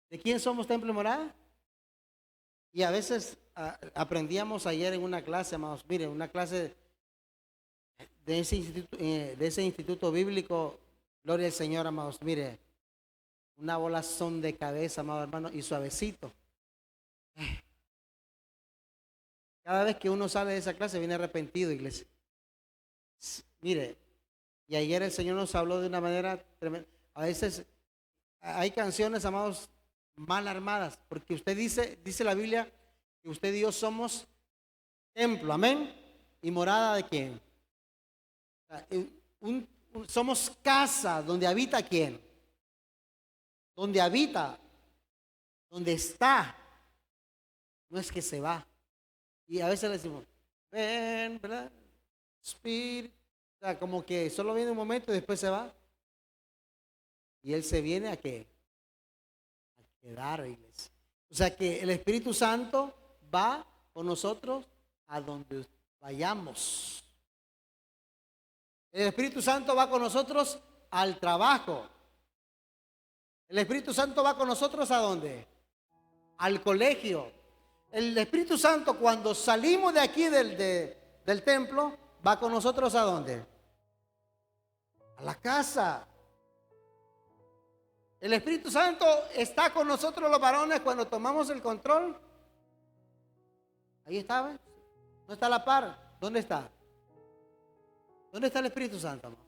A: ¿De quién somos templo y morada? Y a veces aprendíamos ayer en una clase, amados, miren, una clase de ese instituto bíblico, gloria al Señor, amados, mire, una bolazón de cabeza, amado hermano, y suavecito. Cada vez que uno sale de esa clase viene arrepentido, iglesia. Mire, y ayer el Señor nos habló de una manera tremenda. A veces hay canciones, amados, mal armadas, porque usted dice la Biblia que usted y yo somos templo, amén, y morada de quién. Somos casa donde habita quién, donde habita, donde está, no es que se va. Y a veces le decimos, ven, ¿verdad? Espíritu, o sea, como que solo viene un momento y después se va. Y Él se viene a qué, a quedar, iglesia. O sea que el Espíritu Santo va con nosotros a donde vayamos. El Espíritu Santo va con nosotros al trabajo. El Espíritu Santo va con nosotros ¿a dónde? Al colegio. El Espíritu Santo cuando salimos de aquí del templo va con nosotros ¿a dónde? A la casa. El Espíritu Santo está con nosotros los varones cuando tomamos el control. Ahí está, ¿ves? No está a la par. ¿Dónde está? ¿Dónde está el Espíritu Santo, amor?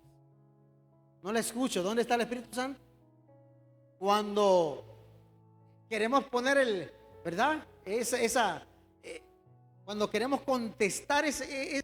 A: No le escucho. ¿Dónde está el Espíritu Santo? Cuando queremos poner ¿verdad? Cuando queremos contestar ese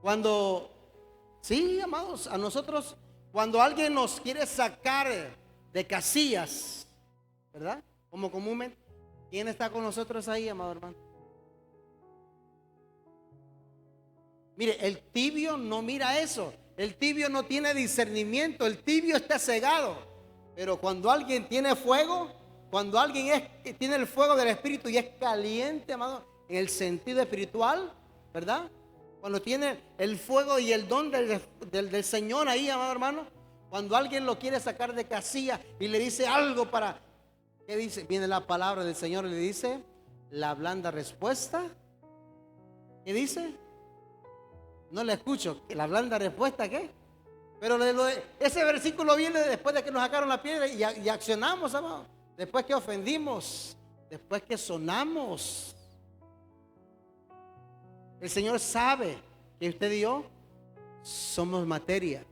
A: cuando, sí, amados, a nosotros, cuando alguien nos quiere sacar de casillas, ¿verdad? Como comúnmente, ¿quién está con nosotros ahí, amado hermano? Mire, el tibio no mira eso, el tibio no tiene discernimiento, el tibio está cegado. Pero cuando alguien tiene fuego, cuando alguien tiene el fuego del Espíritu y es caliente, amado, en el sentido espiritual, ¿verdad? Cuando tiene el fuego y el don del Señor ahí, amado hermano, cuando alguien lo quiere sacar de casilla y le dice algo para, ¿qué dice? Viene la palabra del Señor y le dice, la blanda respuesta, ¿qué dice? No le escucho, ¿la blanda respuesta qué? Pero ese versículo viene después de que nos sacaron la piedra y accionamos, amado. Después que ofendimos, después que sonamos. El Señor sabe que usted y yo somos materia.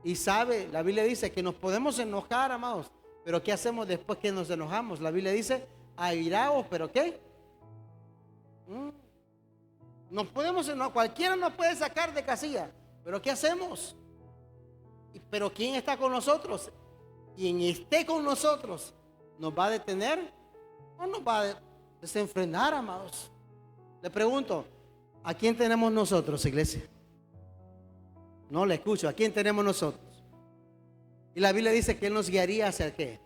A: Y sabe, la Biblia dice que nos podemos enojar, amados. Pero ¿qué hacemos después que nos enojamos? La Biblia dice, airaos, ¿pero qué? Nos podemos enojar, cualquiera nos puede sacar de casilla. Pero ¿qué hacemos? Pero ¿quién está con nosotros? Quien esté con nosotros, ¿nos va a detener o nos va a desenfrenar, amados? Le pregunto, ¿A quién tenemos nosotros, iglesia? No le escucho. ¿A quién tenemos nosotros? Y la Biblia dice que Él nos guiaría hacia qué.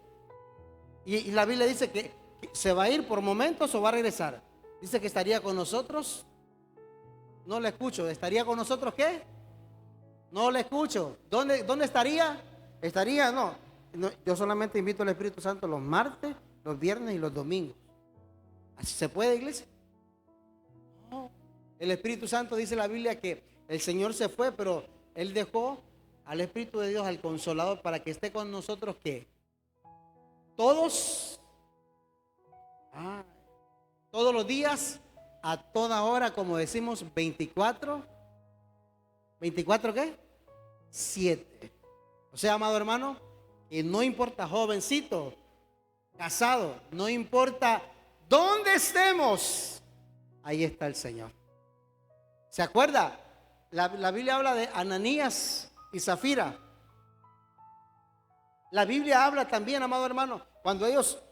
A: Y la Biblia dice que se va a ir por momentos o va a regresar. Dice que estaría con nosotros. No le escucho. ¿Estaría con nosotros qué? No le escucho. ¿Dónde estaría? Estaría, no. Yo solamente invito al Espíritu Santo los martes, los viernes y los domingos. ¿Así se puede, iglesia? No. El Espíritu Santo, dice la Biblia, que el Señor se fue, pero Él dejó al Espíritu de Dios, al Consolador, para que esté con nosotros, ¿qué? Todos los días, a toda hora, como decimos, 24 ¿qué? 7. O sea, amado hermano, que no importa, jovencito, casado, no importa dónde estemos, ahí está el Señor. ¿Se acuerda? La Biblia habla de Ananías y Zafira. La Biblia habla también, amado hermano, cuando ellos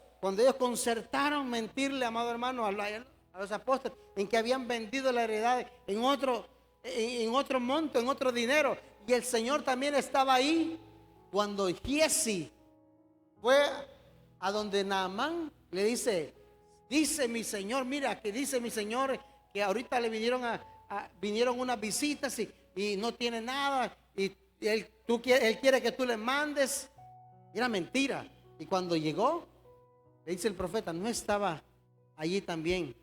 A: concertaron mentirle, amado hermano, a los apóstoles, en que habían vendido la heredad en otro monto, en otro dinero. Y el Señor también estaba ahí cuando Giesi fue a donde Naamán le dice mi Señor, mira, que dice mi Señor que ahorita le vinieron unas visitas y no tiene nada, y él quiere que tú le mandes. Era mentira. Y cuando llegó, le dice el profeta, no estaba allí también.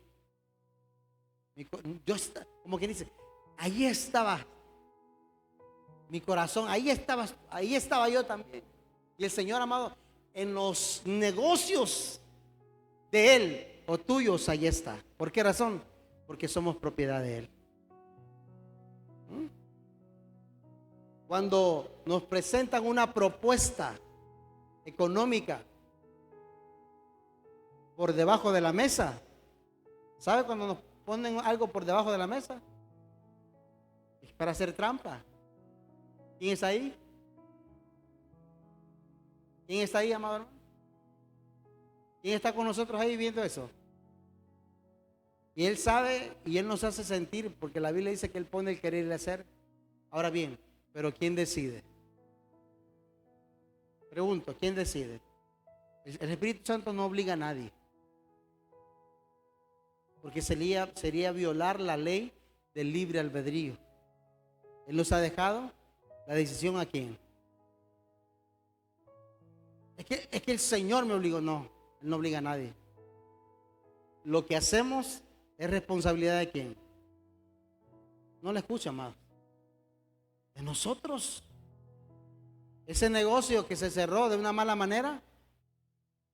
A: Como que dice, ahí estaba mi corazón, ahí estaba yo también. Y el Señor, amado, en los negocios de Él o tuyos, ahí está. ¿Por qué razón? Porque somos propiedad de Él. Cuando nos presentan una propuesta económica por debajo de la mesa, ¿sabe cuando nos ponen algo por debajo de la mesa? Es para hacer trampa. ¿Quién está ahí? ¿Quién está ahí, amado hermano? ¿Quién está con nosotros ahí viendo eso? Y Él sabe y Él nos hace sentir, porque la Biblia dice que Él pone el querer y el hacer. Ahora bien, ¿pero quién decide? Pregunto, ¿quién decide? El Espíritu Santo no obliga a nadie, porque sería violar la ley del libre albedrío. Él nos ha dejado la decisión a quién. Es que el Señor me obligó. No, Él no obliga a nadie. Lo que hacemos es responsabilidad de quién. No le escucha más. De nosotros. Ese negocio que se cerró de una mala manera,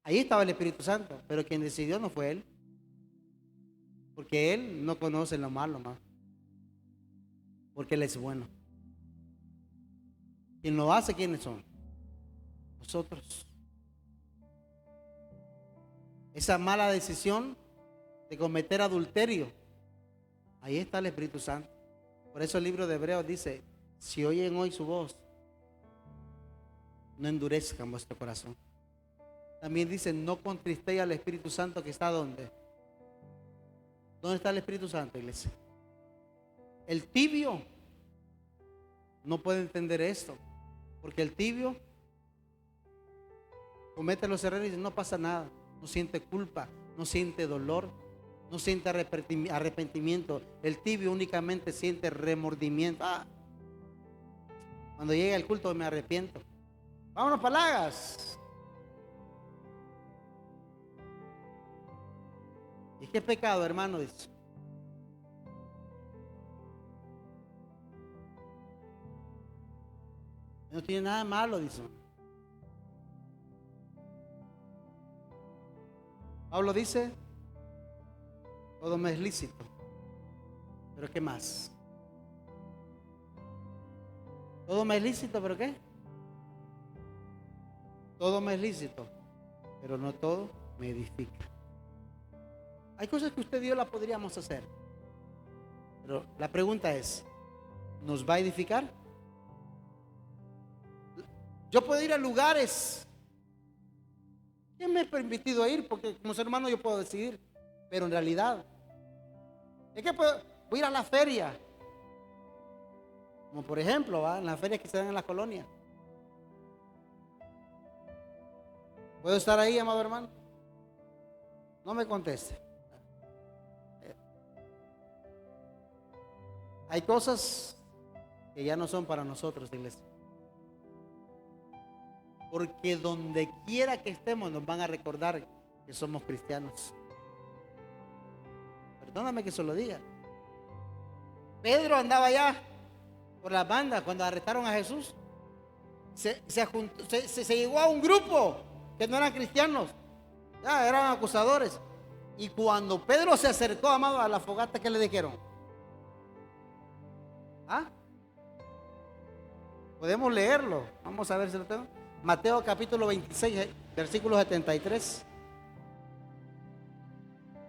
A: ahí estaba el Espíritu Santo, pero quien decidió no fue Él, porque Él no conoce lo malo más, porque Él es bueno. Quien lo hace, ¿quiénes son? Nosotros. Esa mala decisión de cometer adulterio, ahí está el Espíritu Santo. Por eso el libro de Hebreos dice, si oyen hoy su voz, no endurezcan vuestro corazón. También dice, no contristéis al Espíritu Santo que está ¿dónde? ¿Dónde está el Espíritu Santo, iglesia? El tibio no puede entender esto, porque el tibio comete los errores y dice, no pasa nada, no siente culpa, no siente dolor, no siente arrepentimiento. El tibio únicamente siente remordimiento. Cuando llega el culto me arrepiento. Vámonos palagas. ¿Y qué pecado, hermano? Dice. No tiene nada malo, dice. Pablo dice, todo me es lícito, pero ¿qué más? Todo me es lícito, pero ¿qué? Todo me es lícito, pero no todo me edifica. Hay cosas que usted y yo las podríamos hacer, pero la pregunta es, ¿nos va a edificar? Yo puedo ir a lugares que me he permitido ir, porque como ser humano yo puedo decidir, pero en realidad es que voy a ir a la feria. Como por ejemplo, ¿va? En las ferias que se dan en las colonias. ¿Puedo estar ahí, amado hermano? No me conteste. Hay cosas que ya no son para nosotros, iglesia. Porque donde quiera que estemos nos van a recordar que somos cristianos. Perdóname que se lo diga. Pedro andaba allá por las bandas cuando arrestaron a Jesús. Se llegó a un grupo que no eran cristianos, ya eran acusadores. Y cuando Pedro se acercó, amado, a la fogata, ¿qué le dijeron? ¿Ah? Podemos leerlo. Vamos a ver si lo tengo. Mateo capítulo 26, versículo 73.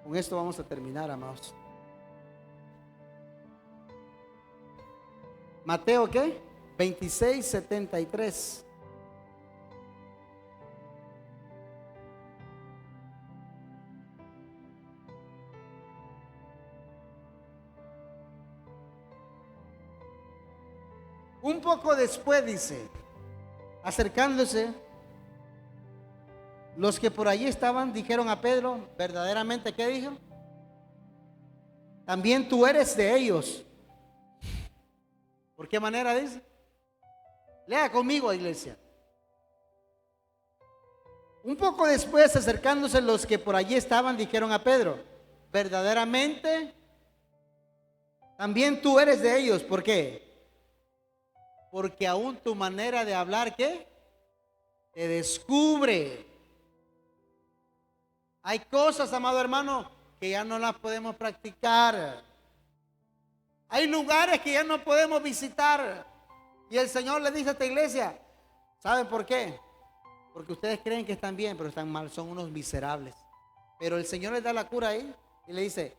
A: Con esto vamos a terminar, amados. Mateo, ¿qué? 26, 73. Un poco después dice, acercándose, los que por allí estaban dijeron a Pedro, verdaderamente, ¿qué dijo? También tú eres de ellos. ¿Por qué manera dice? Lea conmigo, iglesia. Un poco después, acercándose, los que por allí estaban dijeron a Pedro, verdaderamente, también tú eres de ellos. ¿Por qué? Porque aún tu manera de hablar, ¿qué? Te descubre. Hay cosas, amado hermano, que ya no las podemos practicar. Hay lugares que ya no podemos visitar. Y el Señor le dice a esta iglesia, ¿saben por qué? Porque ustedes creen que están bien, pero están mal, son unos miserables. Pero el Señor les da la cura ahí y le dice,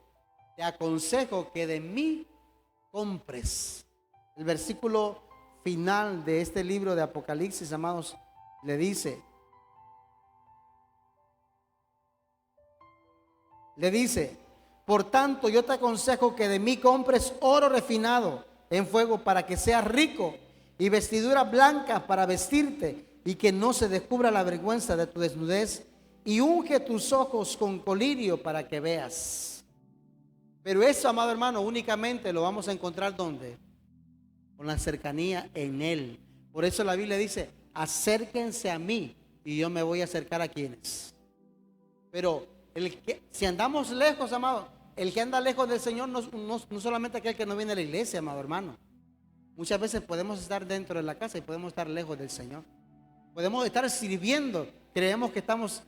A: te aconsejo que de mí compres. El versículo final de este libro de Apocalipsis, amados, le dice, por tanto yo te aconsejo que de mí compres oro refinado en fuego para que seas rico, y vestiduras blancas para vestirte y que no se descubra la vergüenza de tu desnudez, y unge tus ojos con colirio para que veas. Pero eso, amado hermano, únicamente lo vamos a encontrar ¿dónde? Con la cercanía en Él. Por eso la Biblia dice, acérquense a mí y yo me voy a acercar a quienes. Pero si andamos lejos, amado, el que anda lejos del Señor no solamente aquel que no viene a la iglesia, amado hermano. Muchas veces podemos estar dentro de la casa y podemos estar lejos del Señor. Podemos estar sirviendo, creyendo que estamos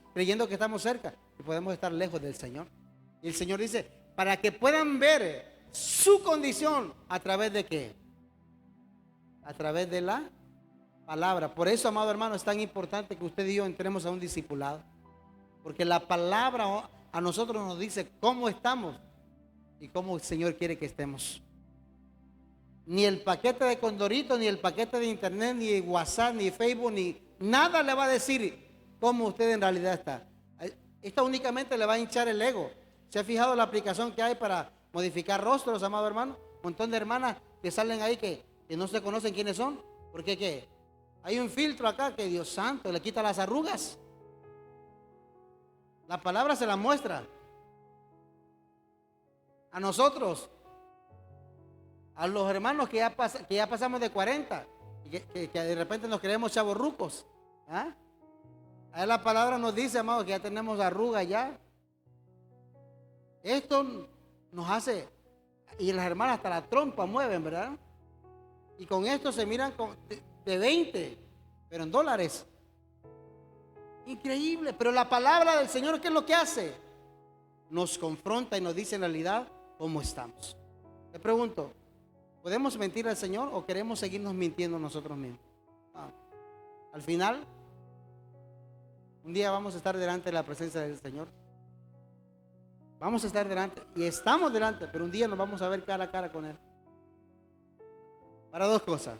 A: cerca, y podemos estar lejos del Señor. Y el Señor dice, para que puedan ver su condición, ¿a través de qué? A través de la palabra. Por eso, amado hermano, es tan importante que usted y yo entremos a un discipulado. Porque la palabra a nosotros nos dice cómo estamos y cómo el Señor quiere que estemos. Ni el paquete de Condorito, ni el paquete de internet, ni WhatsApp, ni Facebook, ni nada le va a decir cómo usted en realidad está. Esto únicamente le va a hinchar el ego. ¿Se ha fijado la aplicación que hay para modificar rostros, amado hermano? Un montón de hermanas que salen ahí que no se conocen quiénes son. Porque ¿qué? Hay un filtro acá que, Dios santo, le quita las arrugas. La palabra se la muestra a nosotros, a los hermanos que ya pasamos de 40 y que de repente nos creemos chavorrucos. ¿Ah? Ahí la palabra nos dice, amados, que ya tenemos arrugas ya. Esto nos hace, y las hermanas hasta la trompa mueven, ¿verdad? Y con esto se miran de 20, pero en dólares. Increíble, pero la palabra del Señor, ¿qué es lo que hace? Nos confronta y nos dice en realidad cómo estamos. Le pregunto, ¿podemos mentir al Señor o queremos seguirnos mintiendo nosotros mismos? Al final, un día vamos a estar delante de la presencia del Señor. Vamos a estar delante, y estamos delante, pero un día nos vamos a ver cara a cara con Él. Para dos cosas,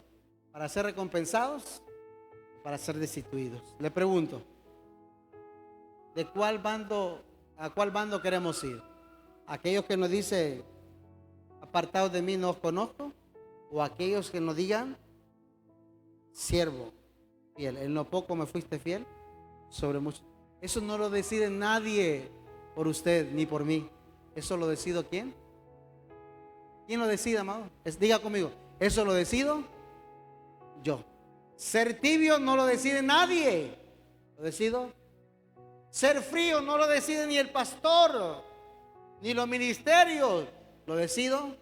A: para ser recompensados, para ser destituidos. Le pregunto, ¿a cuál bando queremos ir? Aquellos que nos dice apartados de mí no os conozco, o aquellos que nos digan, siervo fiel, en lo poco me fuiste fiel, sobre mucho. Eso no lo decide nadie por usted ni por mí. Eso lo decido ¿quién? ¿Quién lo decide, amado? Diga conmigo, eso lo decido yo. Ser tibio no lo decide nadie, lo decido. Ser frío no lo decide ni el pastor, ni los ministerios, lo decido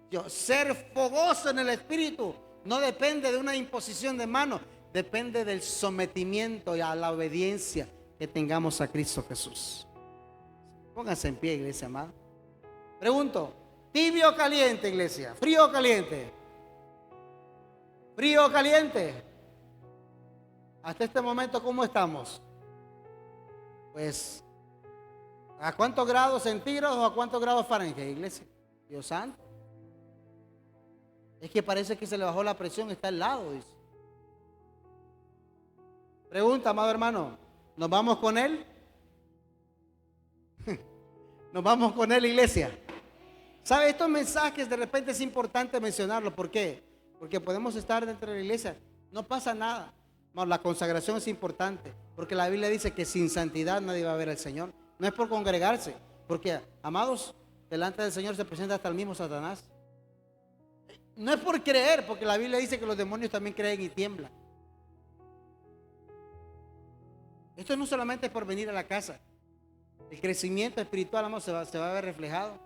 A: yo. Ser fogoso en el espíritu no depende de una imposición de mano, depende del sometimiento y a la obediencia que tengamos a Cristo Jesús. Pónganse en pie, iglesia amada. Pregunto, ¿tibio o caliente, iglesia? ¿Frío o caliente? ¿Frío o caliente? Hasta este momento, ¿cómo estamos? Pues, ¿a cuántos grados centígrados o a cuántos grados Fahrenheit, iglesia? Dios santo. Es que parece que se le bajó la presión, está al lado, dice. Pregunta, amado hermano, ¿nos vamos con él? Nos vamos con él, iglesia. ¿Sabe? Estos mensajes de repente es importante mencionarlos. ¿Por qué? Porque podemos estar dentro de la iglesia, no pasa nada. No, la consagración es importante, porque la Biblia dice que sin santidad nadie va a ver al Señor. No es por congregarse, porque, amados, delante del Señor se presenta hasta el mismo Satanás. No es por creer, porque la Biblia dice que los demonios también creen y tiemblan. Esto no solamente es por venir a la casa. El crecimiento espiritual, amor, se va a ver reflejado.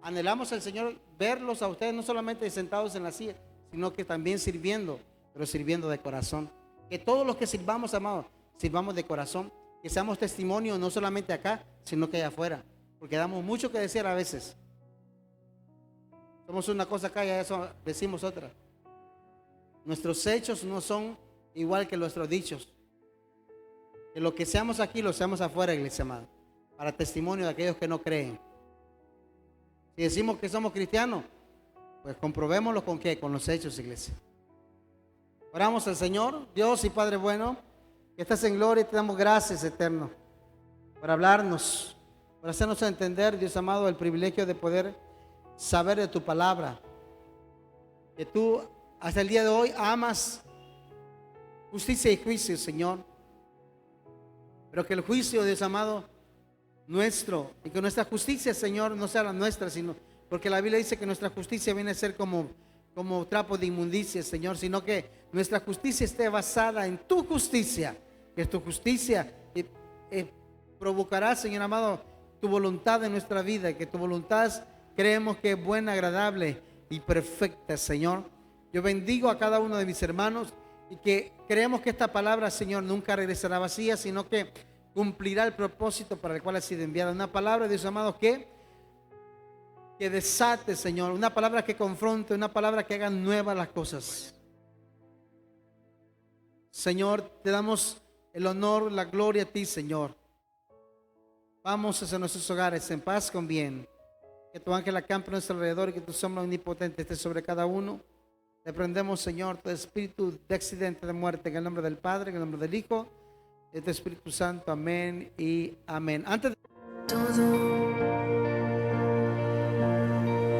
A: Anhelamos al Señor verlos a ustedes no solamente sentados en la silla, sino que también sirviendo, pero sirviendo de corazón. Que todos los que sirvamos, amados, sirvamos de corazón. Que seamos testimonio no solamente acá, sino que allá afuera. Porque damos mucho que decir a veces. Somos una cosa acá y eso decimos otra. Nuestros hechos no son igual que nuestros dichos. Que lo que seamos aquí, lo seamos afuera, iglesia amada. Para testimonio de aquellos que no creen. Si decimos que somos cristianos, pues comprobémoslo con qué, con los hechos, iglesia. Oramos al Señor, Dios y Padre bueno, que estás en gloria y te damos gracias, eterno, por hablarnos, por hacernos entender, Dios amado, el privilegio de poder saber de tu palabra. Que tú hasta el día de hoy amas justicia y juicio, Señor. Pero que el juicio, Dios amado, nuestro, y que nuestra justicia, Señor, no sea la nuestra, sino porque la Biblia dice que nuestra justicia viene a ser como trapo de inmundicia, Señor, sino que nuestra justicia esté basada en tu justicia, que tu justicia provocará, Señor amado, tu voluntad en nuestra vida, que tu voluntad creemos que es buena, agradable y perfecta, Señor. Yo bendigo a cada uno de mis hermanos y que creemos que esta palabra, Señor, nunca regresará vacía, sino que cumplirá el propósito para el cual ha sido enviada. Una palabra, Dios amado, que desate, Señor. Una palabra que confronte, una palabra que haga nuevas las cosas. Señor, te damos el honor, la gloria a ti, Señor. Vamos hacia nuestros hogares en paz, con bien. Que tu ángel acampe a nuestro alrededor y que tu sombra omnipotente esté sobre cada uno. Reprendemos, Señor, todo espíritu de accidente, de muerte, en el nombre del Padre, en el nombre del Hijo, y del Espíritu Santo. Amén y amén. Antes de...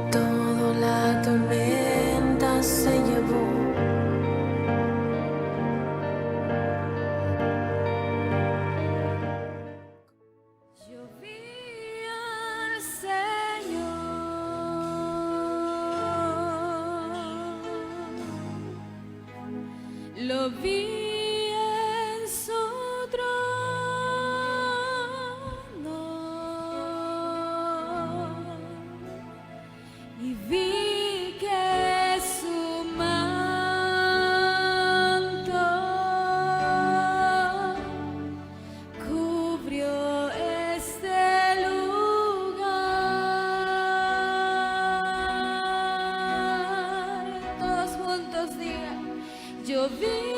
B: Todo la tormenta se llevó. Yo vi al Señor, lo vi en su trono y vi que su manto cubrió este lugar. Todos juntos digan, yo vi